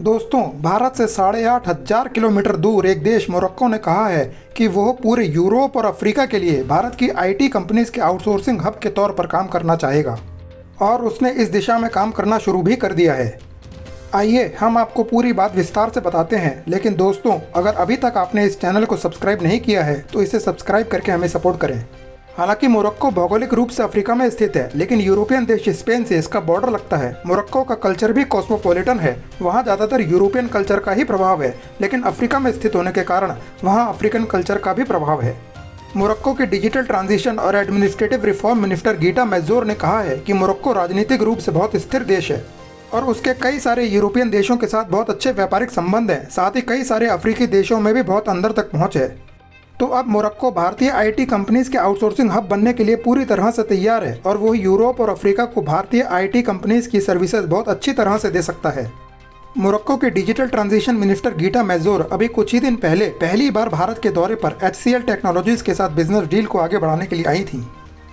दोस्तों, भारत से 8,500 किलोमीटर दूर एक देश मोरक्को ने कहा है कि वह पूरे यूरोप और अफ्रीका के लिए भारत की आईटी कंपनीज के आउटसोर्सिंग हब के तौर पर काम करना चाहेगा और उसने इस दिशा में काम करना शुरू भी कर दिया है। आइए हम आपको पूरी बात विस्तार से बताते हैं, लेकिन दोस्तों, अगर अभी तक आपने इस चैनल को सब्सक्राइब नहीं किया है तो इसे सब्सक्राइब करके हमें सपोर्ट करें। हालांकि मोरक्को भौगोलिक रूप से अफ्रीका में स्थित है, लेकिन यूरोपियन देश स्पेन से इसका बॉर्डर लगता है। मोरक्को का कल्चर भी कॉस्मोपॉलिटन है, वहाँ ज़्यादातर यूरोपियन कल्चर का ही प्रभाव है, लेकिन अफ्रीका में स्थित होने के कारण वहाँ अफ्रीकन कल्चर का भी प्रभाव है। मोरक्को के डिजिटल ट्रांजिशन और एडमिनिस्ट्रेटिव रिफॉर्म मिनिस्टर गीटा मैज़ोर ने कहा है कि मोरक्को राजनीतिक रूप से बहुत स्थिर देश है और उसके कई सारे यूरोपियन देशों के साथ बहुत अच्छे व्यापारिक संबंध हैं। साथ ही कई सारे अफ्रीकी देशों में भी बहुत अंदर तक पहुँच है। तो अब मोरक्को भारतीय आईटी कंपनीज के आउटसोर्सिंग हब बनने के लिए पूरी तरह से तैयार है और वो यूरोप और अफ्रीका को भारतीय आईटी कंपनीज की सर्विसेज बहुत अच्छी तरह से दे सकता है। मोरक्को के डिजिटल ट्रांजिशन मिनिस्टर गीटा मैज़ोर अभी कुछ ही दिन पहले पहली बार भारत के दौरे पर HCL टेक्नोलॉजीज के साथ बिजनेस डील को आगे बढ़ाने के लिए आई थी।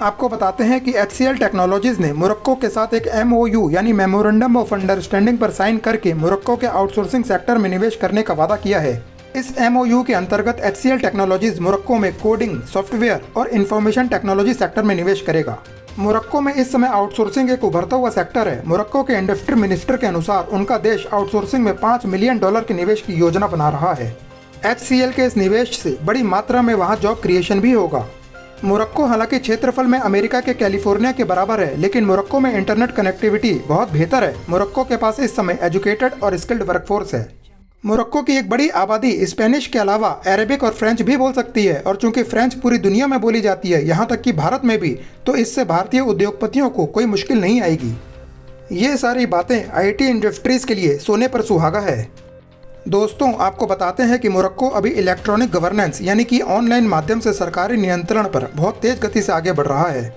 आपको बताते हैं कि HCL टेक्नोलॉजीज ने मोरक्को के साथ एक MOU यानी मेमोरेंडम ऑफ अंडरस्टैंडिंग पर साइन करके मोरक्को के आउटसोर्सिंग सेक्टर में निवेश करने का वादा किया है। इस MOU के अंतर्गत HCL टेक्नोलॉजीज मोरक्को में कोडिंग, सॉफ्टवेयर और इंफॉर्मेशन टेक्नोलॉजी सेक्टर में निवेश करेगा। मोरक्को में इस समय आउटसोर्सिंग एक उभरता हुआ सेक्टर है। मोरक्को के इंडस्ट्री मिनिस्टर के अनुसार उनका देश आउटसोर्सिंग में $5 मिलियन के निवेश की योजना बना रहा है। HCL के इस निवेश से बड़ी मात्रा में वहाँ जॉब क्रिएशन भी होगा। मोरक्को हालांकि क्षेत्रफल में अमेरिका के कैलिफोर्निया के बराबर है, लेकिन मोरक्को में इंटरनेट कनेक्टिविटी बहुत बेहतर है। मोरक्को के पास इस समय एजुकेटेड और स्किल्ड वर्कफोर्स है। मोरक्को की एक बड़ी आबादी स्पेनिश के अलावा अरेबिक और फ्रेंच भी बोल सकती है, और चूंकि फ्रेंच पूरी दुनिया में बोली जाती है, यहाँ तक कि भारत में भी, तो इससे भारतीय उद्योगपतियों को कोई मुश्किल नहीं आएगी। ये सारी बातें आईटी इंडस्ट्रीज के लिए सोने पर सुहागा है। दोस्तों, आपको बताते हैं कि मोरक्को अभी इलेक्ट्रॉनिक गवर्नेंस यानी कि ऑनलाइन माध्यम से सरकारी नियंत्रण पर बहुत तेज गति से आगे बढ़ रहा है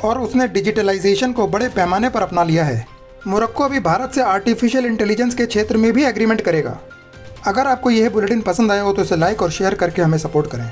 और उसने डिजिटलाइजेशन को बड़े पैमाने पर अपना लिया है। मोरक्को अभी भारत से आर्टिफिशियल इंटेलिजेंस के क्षेत्र में भी एग्रीमेंट करेगा। अगर आपको यह बुलेटिन पसंद आया हो तो इसे लाइक और शेयर करके हमें सपोर्ट करें।